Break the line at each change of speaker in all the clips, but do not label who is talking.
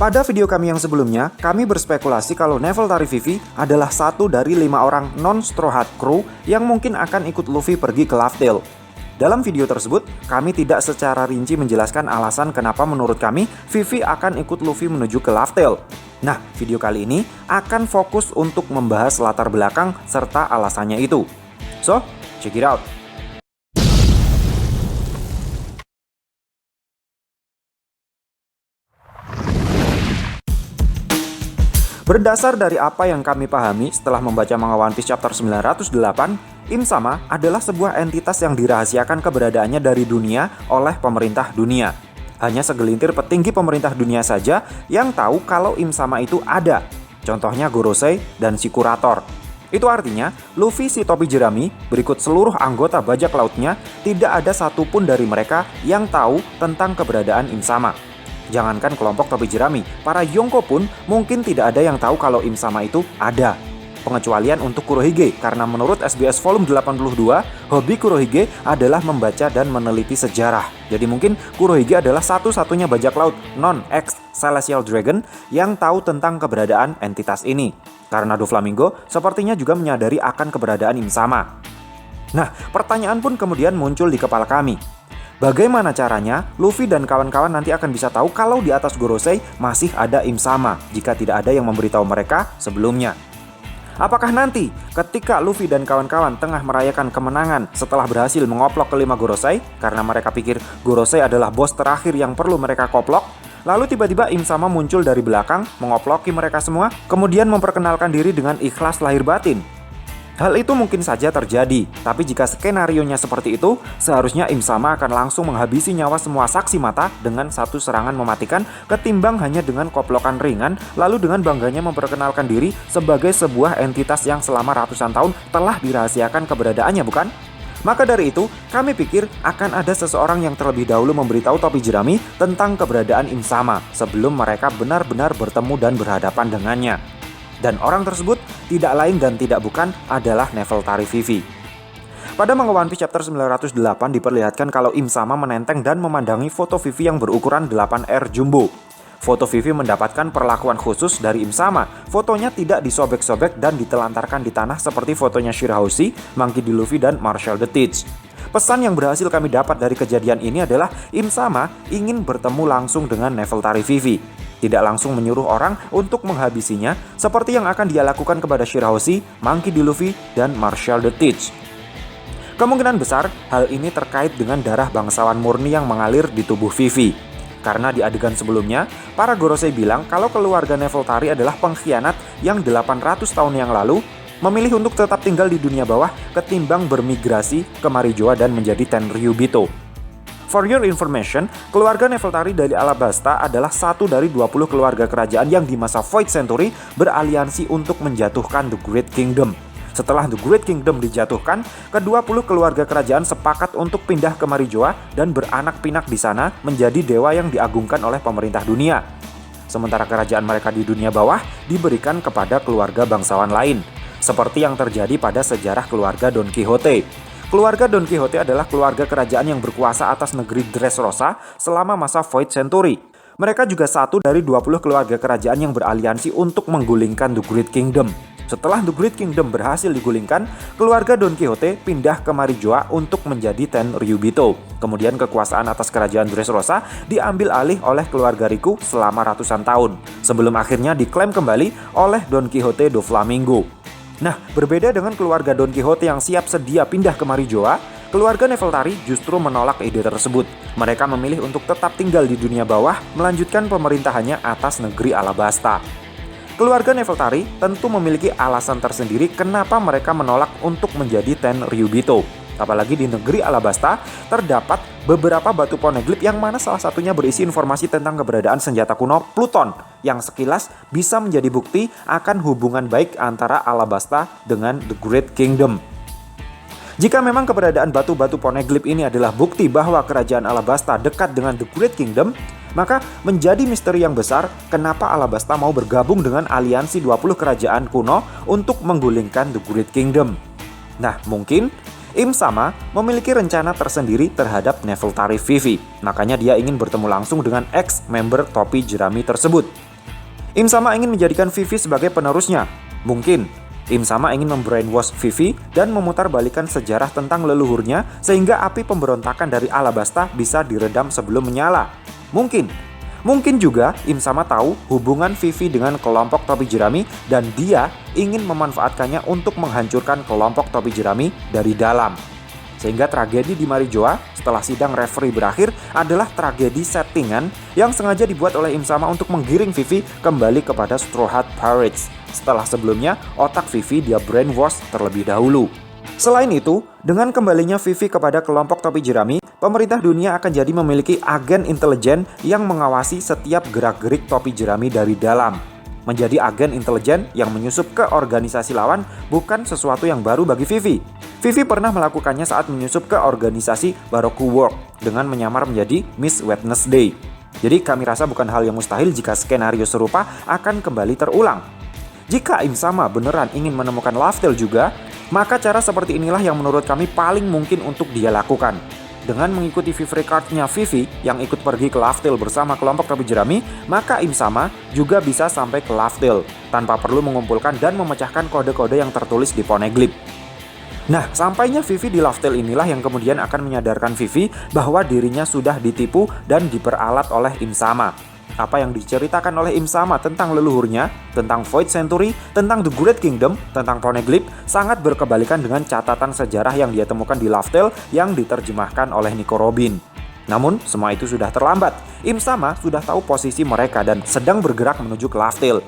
Pada video kami yang sebelumnya, kami berspekulasi kalau Nefeltari Vivi adalah satu dari 5 orang non-Straw Hat Crew yang mungkin akan ikut Luffy pergi ke Laugh Tale. Dalam video tersebut, kami tidak secara rinci menjelaskan alasan kenapa menurut kami Vivi akan ikut Luffy menuju ke Laugh Tale. Nah, video kali ini akan fokus untuk membahas latar belakang serta alasannya itu. So, check it out! Berdasar dari apa yang kami pahami setelah membaca manga One Piece chapter 908, Im Sama adalah sebuah entitas yang dirahasiakan keberadaannya dari dunia oleh pemerintah dunia. Hanya segelintir petinggi pemerintah dunia saja yang tahu kalau Im Sama itu ada. Contohnya Gorosei dan si Kurator. Itu artinya, Luffy, si topi jerami, berikut seluruh anggota bajak lautnya, tidak ada satupun dari mereka yang tahu tentang keberadaan Im Sama. Jangankan kelompok topi jerami, para Yonko pun mungkin tidak ada yang tahu kalau Im Sama itu ada. Pengecualian untuk Kurohige, karena menurut SBS volume 82, hobi Kurohige adalah membaca dan meneliti sejarah. Jadi mungkin Kurohige adalah satu-satunya bajak laut non-ex-Celestial Dragon yang tahu tentang keberadaan entitas ini. Karena Doflamingo sepertinya juga menyadari akan keberadaan Im Sama. Nah, pertanyaan pun kemudian muncul di kepala kami. Bagaimana caranya Luffy dan kawan-kawan nanti akan bisa tahu kalau di atas Gorosei masih ada Im Sama jika tidak ada yang memberitahu mereka sebelumnya? Apakah nanti ketika Luffy dan kawan-kawan tengah merayakan kemenangan setelah berhasil mengoplok kelima Gorosei karena mereka pikir Gorosei adalah bos terakhir yang perlu mereka koplok, lalu tiba-tiba Im Sama muncul dari belakang mengoploki mereka semua, kemudian memperkenalkan diri dengan ikhlas lahir batin? Hal itu mungkin saja terjadi, tapi jika skenarionya seperti itu, seharusnya Im Sama akan langsung menghabisi nyawa semua saksi mata dengan satu serangan mematikan ketimbang hanya dengan koplokan ringan, lalu dengan bangganya memperkenalkan diri sebagai sebuah entitas yang selama ratusan tahun telah dirahasiakan keberadaannya, bukan? Maka dari itu, kami pikir akan ada seseorang yang terlebih dahulu memberitahu topi jerami tentang keberadaan Im Sama sebelum mereka benar-benar bertemu dan berhadapan dengannya. Dan orang tersebut tidak lain dan tidak bukan adalah Nefeltari Vivi. Pada manga One Piece chapter 908 diperlihatkan kalau Im Sama menenteng dan memandangi foto Vivi yang berukuran 8R Jumbo. Foto Vivi mendapatkan perlakuan khusus dari Im Sama. Fotonya tidak disobek-sobek dan ditelantarkan di tanah seperti fotonya Shirahoshi, Monkey D. Luffy, dan Marshall the Teach. Pesan yang berhasil kami dapat dari kejadian ini adalah Im Sama ingin bertemu langsung dengan Nefeltari Vivi. Tidak langsung menyuruh orang untuk menghabisinya seperti yang akan dia lakukan kepada Shirahoshi, Monkey D. Luffy, dan Marshall the Teach. Kemungkinan besar hal ini terkait dengan darah bangsawan murni yang mengalir di tubuh Vivi. Karena di adegan sebelumnya, para Gorosei bilang kalau keluarga Nefeltari adalah pengkhianat yang 800 tahun yang lalu memilih untuk tetap tinggal di dunia bawah ketimbang bermigrasi ke Marijoa dan menjadi Tenryubito. For your information, keluarga Nefeltari dari Alabasta adalah satu dari 20 keluarga kerajaan yang di masa Void Century beraliansi untuk menjatuhkan The Great Kingdom. Setelah The Great Kingdom dijatuhkan, ke-20 keluarga kerajaan sepakat untuk pindah ke Marijoa dan beranak pinak di sana menjadi dewa yang diagungkan oleh pemerintah dunia. Sementara kerajaan mereka di dunia bawah diberikan kepada keluarga bangsawan lain, seperti yang terjadi pada sejarah keluarga Don Quixote. Keluarga Don Quixote adalah keluarga kerajaan yang berkuasa atas negeri Dressrosa selama masa Void Century. Mereka juga satu dari 20 keluarga kerajaan yang beraliansi untuk menggulingkan The Great Kingdom. Setelah The Great Kingdom berhasil digulingkan, keluarga Don Quixote pindah ke Marijoa untuk menjadi Tenryubito. Kemudian kekuasaan atas kerajaan Dressrosa diambil alih oleh keluarga Riku selama ratusan tahun, sebelum akhirnya diklaim kembali oleh Don Quixote Doflamingo. Nah, berbeda dengan keluarga Don Quixote yang siap sedia pindah ke Marijoa, keluarga Nefeltari justru menolak ide tersebut. Mereka memilih untuk tetap tinggal di dunia bawah, melanjutkan pemerintahannya atas negeri Alabasta. Keluarga Nefeltari tentu memiliki alasan tersendiri kenapa mereka menolak untuk menjadi Tenryubito. Apalagi di negeri Alabasta terdapat beberapa batu poneglyph yang mana salah satunya berisi informasi tentang keberadaan senjata kuno Pluton yang sekilas bisa menjadi bukti akan hubungan baik antara Alabasta dengan The Great Kingdom. Jika memang keberadaan batu-batu poneglyph ini adalah bukti bahwa kerajaan Alabasta dekat dengan The Great Kingdom, maka menjadi misteri yang besar kenapa Alabasta mau bergabung dengan aliansi 20 kerajaan kuno untuk menggulingkan The Great Kingdom. Nah, mungkin Im Sama memiliki rencana tersendiri terhadap Nefeltari Vivi, makanya dia ingin bertemu langsung dengan ex-member topi jerami tersebut. Im Sama ingin menjadikan Vivi sebagai penerusnya. Mungkin Im Sama ingin membrainwash Vivi dan memutarbalikkan sejarah tentang leluhurnya sehingga api pemberontakan dari Alabasta bisa diredam sebelum menyala. Mungkin juga Im Sama tahu hubungan Vivi dengan kelompok topi jerami dan dia ingin memanfaatkannya untuk menghancurkan kelompok topi jerami dari dalam. Sehingga tragedi di Marijoa setelah sidang referee berakhir adalah tragedi settingan yang sengaja dibuat oleh Im Sama untuk menggiring Vivi kembali kepada Straw Hat Pirates. Setelah sebelumnya otak Vivi dia brainwash terlebih dahulu. Selain itu, dengan kembalinya Vivi kepada kelompok topi jerami, pemerintah dunia akan jadi memiliki agen intelijen yang mengawasi setiap gerak-gerik topi jerami dari dalam. Menjadi agen intelijen yang menyusup ke organisasi lawan bukan sesuatu yang baru bagi Vivi. Vivi pernah melakukannya saat menyusup ke organisasi Baroque Work dengan menyamar menjadi Miss Wednesday. Jadi kami rasa bukan hal yang mustahil jika skenario serupa akan kembali terulang. Jika Im Sama beneran ingin menemukan Laugh-Tale juga, maka cara seperti inilah yang menurut kami paling mungkin untuk dia lakukan. Dengan mengikuti Vivre Card-nya Vivi yang ikut pergi ke Laugh-Tale bersama kelompok topi jerami, maka Im Sama juga bisa sampai ke Laugh-Tale tanpa perlu mengumpulkan dan memecahkan kode-kode yang tertulis di Poneglyph. Nah, sampainya Vivi di Laugh-Tale inilah yang kemudian akan menyadarkan Vivi bahwa dirinya sudah ditipu dan diperalat oleh Im Sama. Apa yang diceritakan oleh Im Sama tentang leluhurnya, tentang Void Century, tentang The Great Kingdom, tentang Poneglyph sangat berkebalikan dengan catatan sejarah yang dia temukan di Laugh-Tale yang diterjemahkan oleh Nico Robin. Namun, semua itu sudah terlambat. Im Sama sudah tahu posisi mereka dan sedang bergerak menuju ke Laugh-Tale.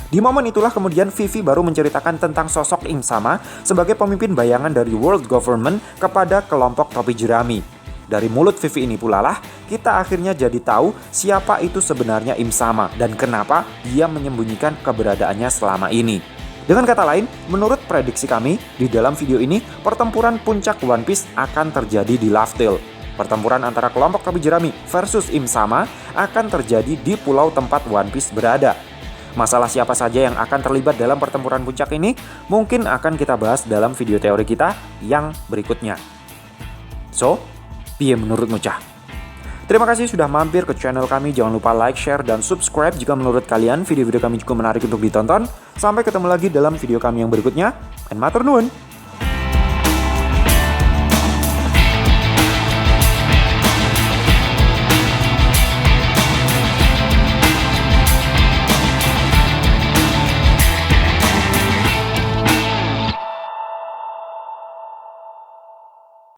Di momen itulah kemudian Vivi baru menceritakan tentang sosok Im Sama sebagai pemimpin bayangan dari World Government kepada kelompok topi jerami. Dari mulut Vivi ini pula lah kita akhirnya jadi tahu siapa itu sebenarnya Im Sama dan kenapa dia menyembunyikan keberadaannya selama ini. Dengan kata lain, menurut prediksi kami, di dalam video ini pertempuran puncak One Piece akan terjadi di Laugh-Tale. Pertempuran antara kelompok topi jerami versus Im Sama akan terjadi di pulau tempat One Piece berada. Masalah siapa saja yang akan terlibat dalam pertempuran puncak ini mungkin akan kita bahas dalam video teori kita yang berikutnya. So, piye menurutmu cah? Terima kasih sudah mampir ke channel kami. Jangan lupa like, share, dan subscribe jika menurut kalian video-video kami cukup menarik untuk ditonton. Sampai ketemu lagi dalam video kami yang berikutnya. And matur nuwun.